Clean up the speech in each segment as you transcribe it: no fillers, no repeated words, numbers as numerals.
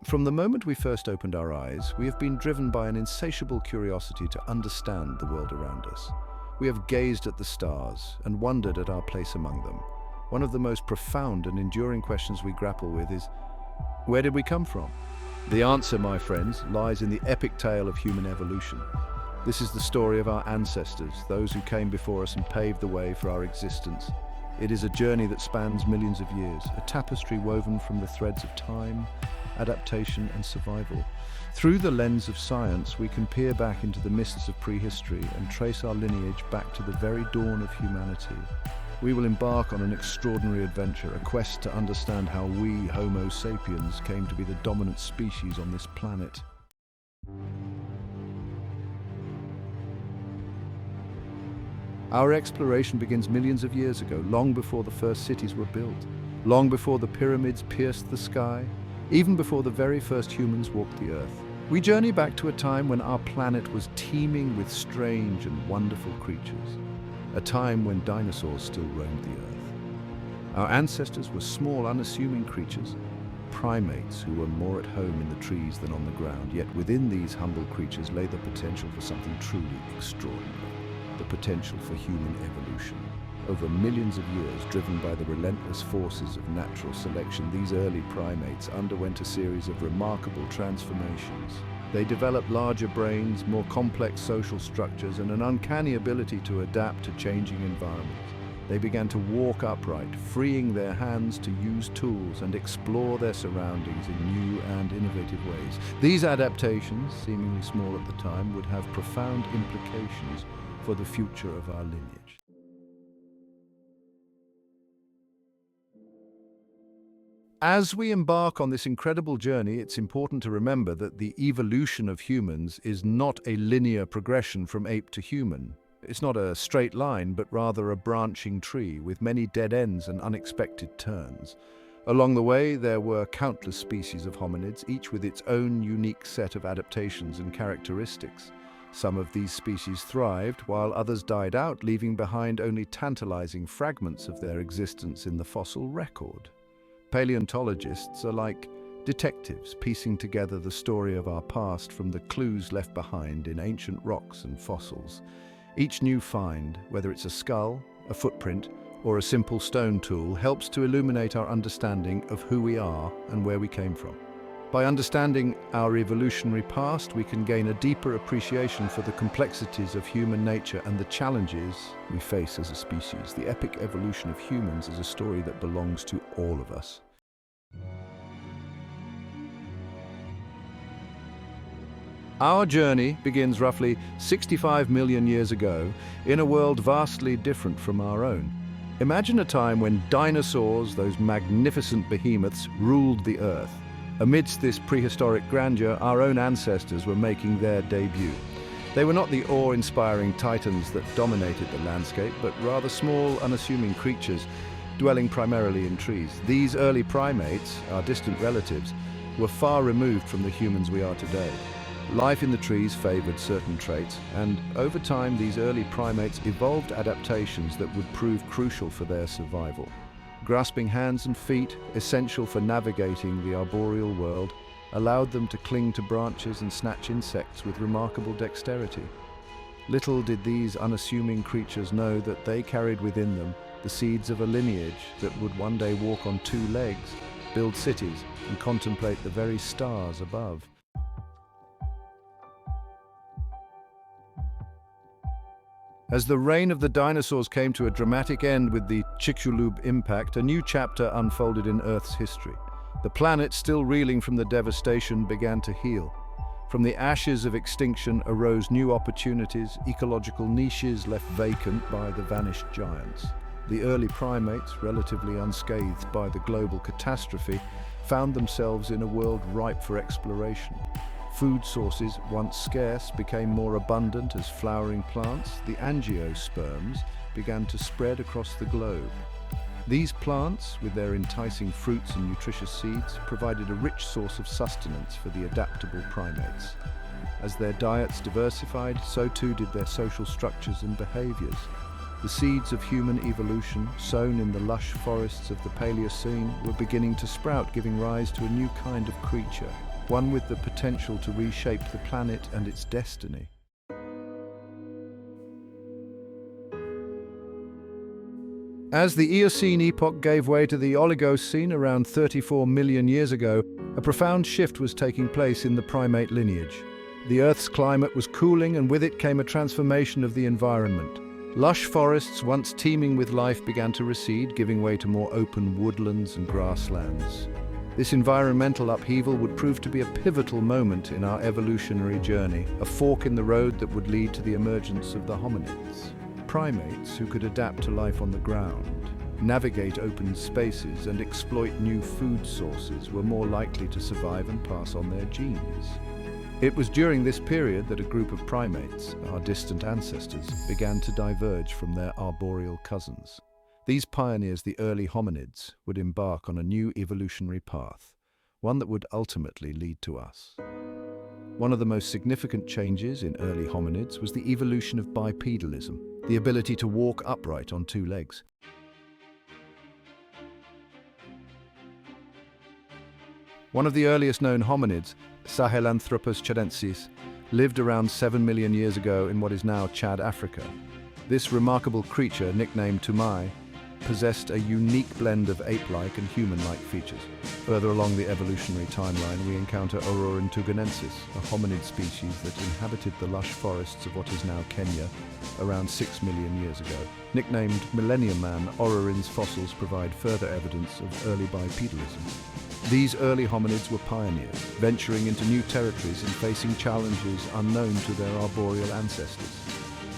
From the moment we first opened our eyes, we have been driven by an insatiable curiosity to understand the world around us. We have gazed at the stars and wondered at our place among them. One of the most profound and enduring questions we grapple with is, where did we come from? The answer, my friends, lies in the epic tale of human evolution. This is the story of our ancestors, those who came before us and paved the way for our existence. It is a journey that spans millions of years, a tapestry woven from the threads of time, adaptation and survival. Through the lens of science, we can peer back into the mists of prehistory and trace our lineage back to the very dawn of humanity. We will embark on an extraordinary adventure, a quest to understand how we, Homo sapiens, came to be the dominant species on this planet. Our exploration begins millions of years ago, long before the first cities were built, long before the pyramids pierced the sky, even before the very first humans walked the earth. We journey back to a time when our planet was teeming with strange and wonderful creatures, a time when dinosaurs still roamed the earth. Our ancestors were small, unassuming creatures, primates who were more at home in the trees than on the ground, yet within these humble creatures lay the potential for something truly extraordinary, the potential for human evolution. Over millions of years, driven by the relentless forces of natural selection, these early primates underwent a series of remarkable transformations. They developed larger brains, more complex social structures, and an uncanny ability to adapt to changing environments. They began to walk upright, freeing their hands to use tools and explore their surroundings in new and innovative ways. These adaptations, seemingly small at the time, would have profound implications for the future of our lineage. As we embark on this incredible journey, it's important to remember that the evolution of humans is not a linear progression from ape to human. It's not a straight line, but rather a branching tree with many dead ends and unexpected turns. Along the way, there were countless species of hominids, each with its own unique set of adaptations and characteristics. Some of these species thrived, while others died out, leaving behind only tantalizing fragments of their existence in the fossil record. Paleontologists are like detectives, piecing together the story of our past from the clues left behind in ancient rocks and fossils. Each new find, whether it's a skull, a footprint, or a simple stone tool, helps to illuminate our understanding of who we are and where we came from. By understanding our evolutionary past, we can gain a deeper appreciation for the complexities of human nature and the challenges we face as a species. The epic evolution of humans is a story that belongs to all of us. Our journey begins roughly 65 million years ago in a world vastly different from our own. Imagine a time when dinosaurs, those magnificent behemoths, ruled the earth. Amidst this prehistoric grandeur, our own ancestors were making their debut. They were not the awe-inspiring titans that dominated the landscape, but rather small, unassuming creatures dwelling primarily in trees. These early primates, our distant relatives, were far removed from the humans we are today. Life in the trees favored certain traits, and over time these early primates evolved adaptations that would prove crucial for their survival. Grasping hands and feet, essential for navigating the arboreal world, allowed them to cling to branches and snatch insects with remarkable dexterity. Little did these unassuming creatures know that they carried within them the seeds of a lineage that would one day walk on two legs, build cities, and contemplate the very stars above. As the reign of the dinosaurs came to a dramatic end with the Chicxulub impact, a new chapter unfolded in Earth's history. The planet, still reeling from the devastation, began to heal. From the ashes of extinction arose new opportunities, ecological niches left vacant by the vanished giants. The early primates, relatively unscathed by the global catastrophe, found themselves in a world ripe for exploration. Food sources, once scarce, became more abundant as flowering plants, the angiosperms, began to spread across the globe. These plants, with their enticing fruits and nutritious seeds, provided a rich source of sustenance for the adaptable primates. As their diets diversified, so too did their social structures and behaviors. The seeds of human evolution, sown in the lush forests of the Paleocene, were beginning to sprout, giving rise to a new kind of creature. one with the potential to reshape the planet and its destiny. As the Eocene epoch gave way to the Oligocene around 34 million years ago, a profound shift was taking place in the primate lineage. The Earth's climate was cooling, and with it came a transformation of the environment. Lush forests, once teeming with life, began to recede, giving way to more open woodlands and grasslands. This environmental upheaval would prove to be a pivotal moment in our evolutionary journey, a fork in the road that would lead to the emergence of the hominids. Primates who could adapt to life on the ground, navigate open spaces, and exploit new food sources were more likely to survive and pass on their genes. It was during this period that a group of primates, our distant ancestors, began to diverge from their arboreal cousins. These pioneers, the early hominids, would embark on a new evolutionary path, one that would ultimately lead to us. One of the most significant changes in early hominids was the evolution of bipedalism, the ability to walk upright on two legs. One of the earliest known hominids, Sahelanthropus chadensis, lived around 7 million years ago in what is now Chad, Africa. This remarkable creature, nicknamed Tumai, possessed a unique blend of ape-like and human-like features. Further along the evolutionary timeline, we encounter Aurorintuganensis, a hominid species that inhabited the lush forests of what is now Kenya around 6 million years ago. Nicknamed Millennium Man, Aurorin's fossils provide further evidence of early bipedalism. These early hominids were pioneers, venturing into new territories and facing challenges unknown to their arboreal ancestors.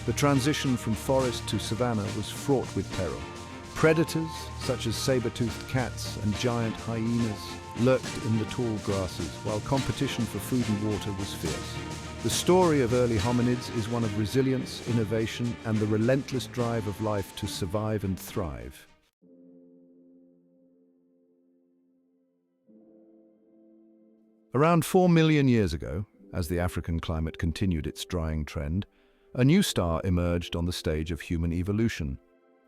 The transition from forest to savanna was fraught with peril. Predators, such as saber-toothed cats and giant hyenas, lurked in the tall grasses, while competition for food and water was fierce. The story of early hominids is one of resilience, innovation, and the relentless drive of life to survive and thrive. Around 4 million years ago, as the African climate continued its drying trend, a new star emerged on the stage of human evolution,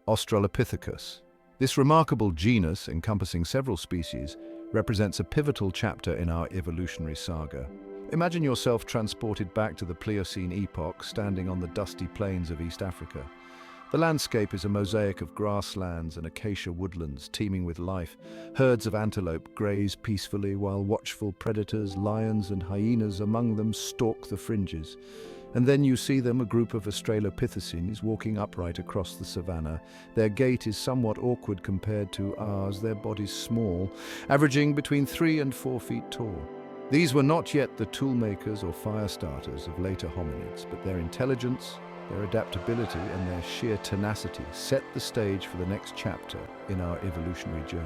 Australopithecus. This remarkable genus, encompassing several species, represents a pivotal chapter in our evolutionary saga. Imagine yourself transported back to the Pliocene epoch, standing on the dusty plains of East Africa. The landscape is a mosaic of grasslands and acacia woodlands teeming with life. Herds of antelope graze peacefully, while watchful predators, lions and hyenas among them, stalk the fringes. And then you see them, a group of Australopithecines, walking upright across the savanna. Their gait is somewhat awkward compared to ours, their bodies small, averaging between 3 and 4 feet tall. These were not yet the toolmakers or fire starters of later hominids, but their intelligence, their adaptability, and their sheer tenacity set the stage for the next chapter in our evolutionary journey.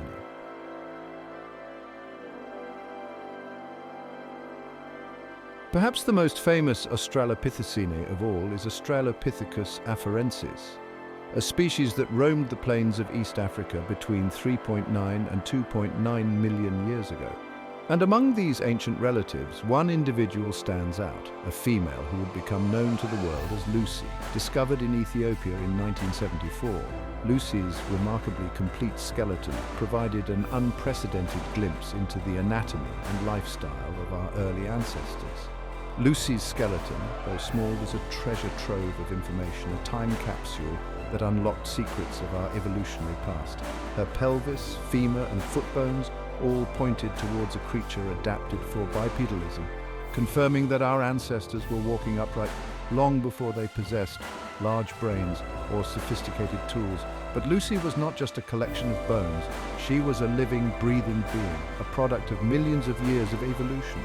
Perhaps the most famous Australopithecine of all is Australopithecus afarensis, a species that roamed the plains of East Africa between 3.9 and 2.9 million years ago. And among these ancient relatives, one individual stands out, a female who would become known to the world as Lucy. Discovered in Ethiopia in 1974, Lucy's remarkably complete skeleton provided an unprecedented glimpse into the anatomy and lifestyle of our early ancestors. Lucy's skeleton, though small, was a treasure trove of information, a time capsule that unlocked secrets of our evolutionary past. Her pelvis, femur and foot bones all pointed towards a creature adapted for bipedalism, confirming that our ancestors were walking upright long before they possessed large brains or sophisticated tools. But Lucy was not just a collection of bones. She was a living, breathing being, a product of millions of years of evolution.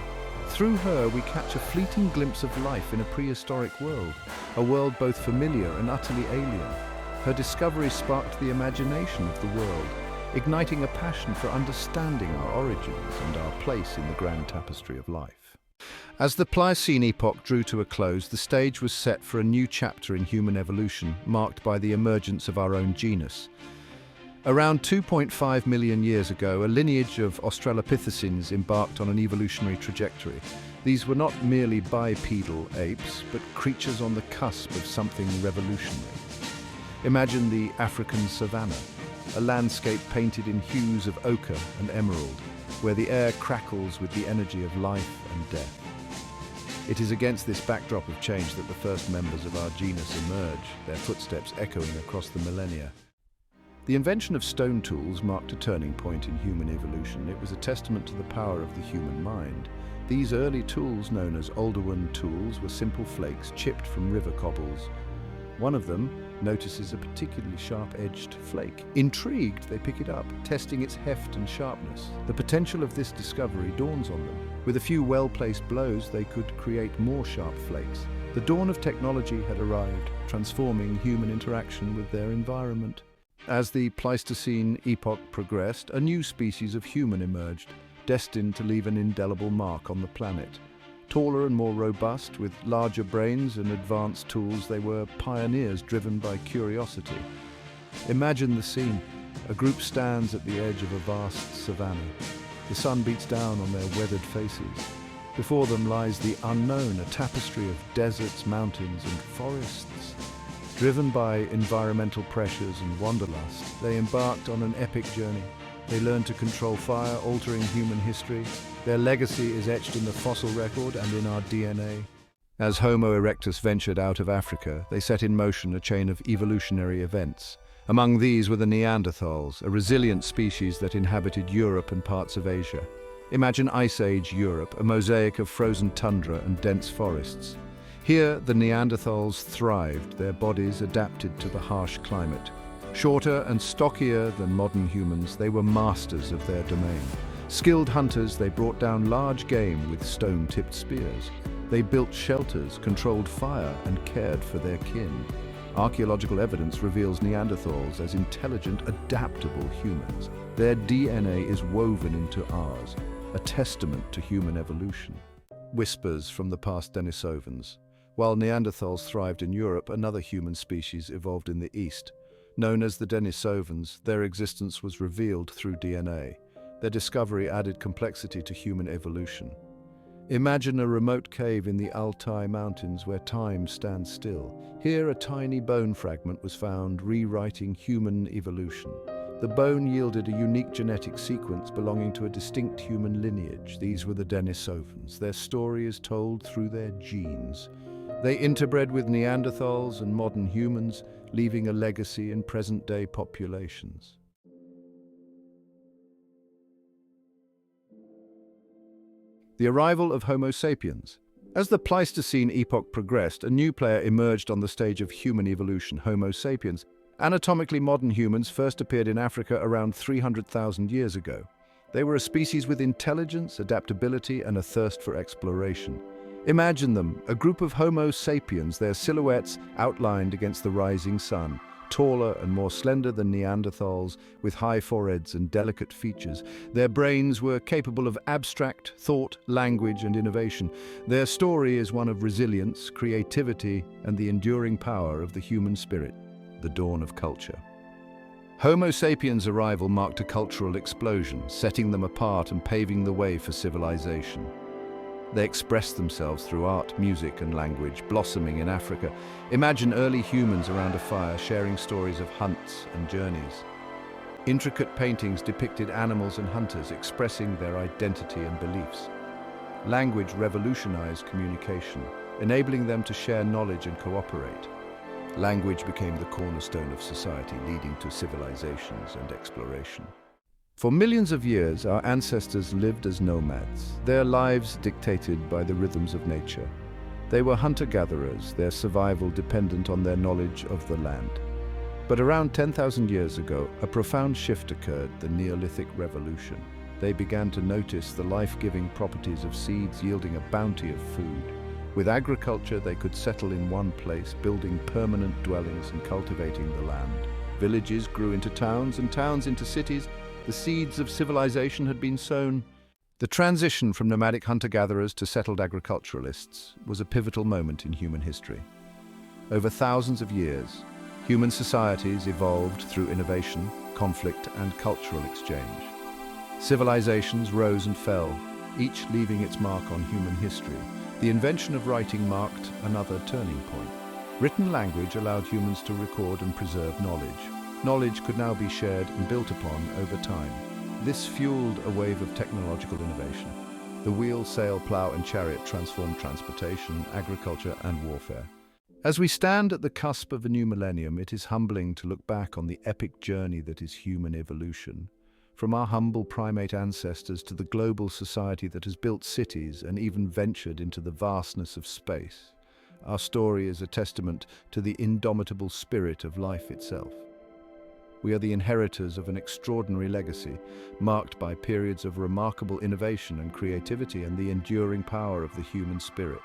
Through her, we catch a fleeting glimpse of life in a prehistoric world, a world both familiar and utterly alien. Her discovery sparked the imagination of the world, igniting a passion for understanding our origins and our place in the grand tapestry of life. As the Pliocene epoch drew to a close, the stage was set for a new chapter in human evolution, marked by the emergence of our own genus. Around 2.5 million years ago, a lineage of Australopithecines embarked on an evolutionary trajectory. These were not merely bipedal apes, but creatures on the cusp of something revolutionary. Imagine the African savanna, a landscape painted in hues of ochre and emerald, where the air crackles with the energy of life and death. It is against this backdrop of change that the first members of our genus emerge, their footsteps echoing across the millennia. The invention of stone tools marked a turning point in human evolution. It was a testament to the power of the human mind. These early tools, known as Oldowan tools, were simple flakes chipped from river cobbles. One of them notices a particularly sharp-edged flake. Intrigued, they pick it up, testing its heft and sharpness. The potential of this discovery dawns on them. With a few well-placed blows, they could create more sharp flakes. The dawn of technology had arrived, transforming human interaction with their environment. As the Pleistocene epoch progressed, a new species of human emerged, destined to leave an indelible mark on the planet. Taller and more robust, with larger brains and advanced tools, they were pioneers driven by curiosity. Imagine the scene. A group stands at the edge of a vast savanna. The sun beats down on their weathered faces. Before them lies the unknown, a tapestry of deserts, mountains, and forests. Driven by environmental pressures and wanderlust, they embarked on an epic journey. They learned to control fire, altering human history. Their legacy is etched in the fossil record and in our DNA. As Homo erectus ventured out of Africa, they set in motion a chain of evolutionary events. Among these were the Neanderthals, a resilient species that inhabited Europe and parts of Asia. Imagine Ice Age Europe, a mosaic of frozen tundra and dense forests. Here, the Neanderthals thrived, their bodies adapted to the harsh climate. Shorter and stockier than modern humans, they were masters of their domain. Skilled hunters, they brought down large game with stone-tipped spears. They built shelters, controlled fire, and cared for their kin. Archaeological evidence reveals Neanderthals as intelligent, adaptable humans. Their DNA is woven into ours, a testament to human evolution. Whispers from the past Denisovans. While Neanderthals thrived in Europe, another human species evolved in the East. Known as the Denisovans, their existence was revealed through DNA. Their discovery added complexity to human evolution. Imagine a remote cave in the Altai Mountains where time stands still. Here, a tiny bone fragment was found, rewriting human evolution. The bone yielded a unique genetic sequence belonging to a distinct human lineage. These were the Denisovans. Their story is told through their genes. They interbred with Neanderthals and modern humans, leaving a legacy in present-day populations. The arrival of Homo sapiens. As the Pleistocene epoch progressed, a new player emerged on the stage of human evolution, Homo sapiens. Anatomically modern humans first appeared in Africa around 300,000 years ago. They were a species with intelligence, adaptability, and a thirst for exploration. Imagine them, a group of Homo sapiens, their silhouettes outlined against the rising sun, taller and more slender than Neanderthals, with high foreheads and delicate features. Their brains were capable of abstract thought, language, and innovation. Their story is one of resilience, creativity, and the enduring power of the human spirit, the dawn of culture. Homo sapiens' arrival marked a cultural explosion, setting them apart and paving the way for civilization. They expressed themselves through art, music, and language, blossoming in Africa. Imagine early humans around a fire sharing stories of hunts and journeys. Intricate paintings depicted animals and hunters expressing their identity and beliefs. Language revolutionized communication, enabling them to share knowledge and cooperate. Language became the cornerstone of society, leading to civilizations and exploration. For millions of years, our ancestors lived as nomads, their lives dictated by the rhythms of nature. They were hunter-gatherers, their survival dependent on their knowledge of the land. But around 10,000 years ago, a profound shift occurred, the Neolithic revolution. They began to notice the life-giving properties of seeds yielding a bounty of food. With agriculture, they could settle in one place, building permanent dwellings and cultivating the land. Villages grew into towns and towns into cities. The seeds of civilization had been sown. The transition from nomadic hunter-gatherers to settled agriculturalists was a pivotal moment in human history. Over thousands of years, human societies evolved through innovation, conflict, and cultural exchange. Civilizations rose and fell, each leaving its mark on human history. The invention of writing marked another turning point. Written language allowed humans to record and preserve knowledge. Knowledge could now be shared and built upon over time. This fueled a wave of technological innovation. The wheel, sail, plough and chariot transformed transportation, agriculture and warfare. As we stand at the cusp of a new millennium, it is humbling to look back on the epic journey that is human evolution. From our humble primate ancestors to the global society that has built cities and even ventured into the vastness of space, our story is a testament to the indomitable spirit of life itself. We are the inheritors of an extraordinary legacy, marked by periods of remarkable innovation and creativity and the enduring power of the human spirit.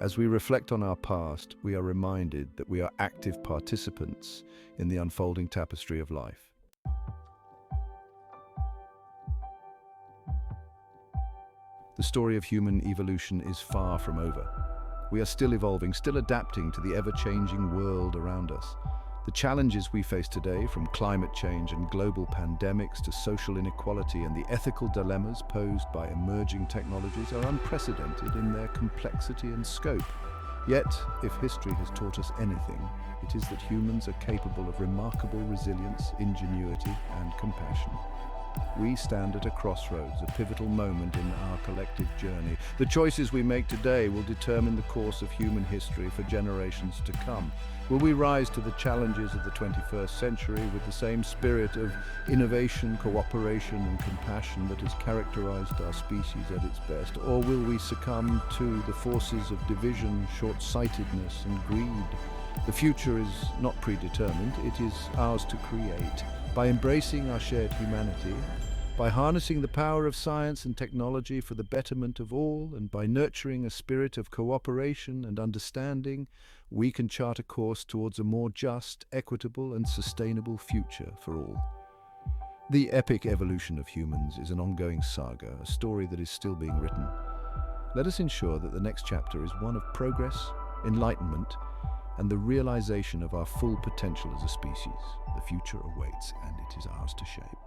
As we reflect on our past, we are reminded that we are active participants in the unfolding tapestry of life. The story of human evolution is far from over. We are still evolving, still adapting to the ever-changing world around us. The challenges we face today, from climate change and global pandemics to social inequality and the ethical dilemmas posed by emerging technologies, are unprecedented in their complexity and scope. Yet, if history has taught us anything, it is that humans are capable of remarkable resilience, ingenuity, and compassion. We stand at a crossroads, a pivotal moment in our collective journey. The choices we make today will determine the course of human history for generations to come. Will we rise to the challenges of the 21st century with the same spirit of innovation, cooperation, and compassion that has characterized our species at its best? Or will we succumb to the forces of division, short-sightedness, and greed? The future is not predetermined, it is ours to create. By embracing our shared humanity, by harnessing the power of science and technology for the betterment of all, and by nurturing a spirit of cooperation and understanding, we can chart a course towards a more just, equitable, and sustainable future for all. The epic evolution of humans is an ongoing saga, a story that is still being written. Let us ensure that the next chapter is one of progress, enlightenment, and the realization of our full potential as a species. The future awaits, and it is ours to shape.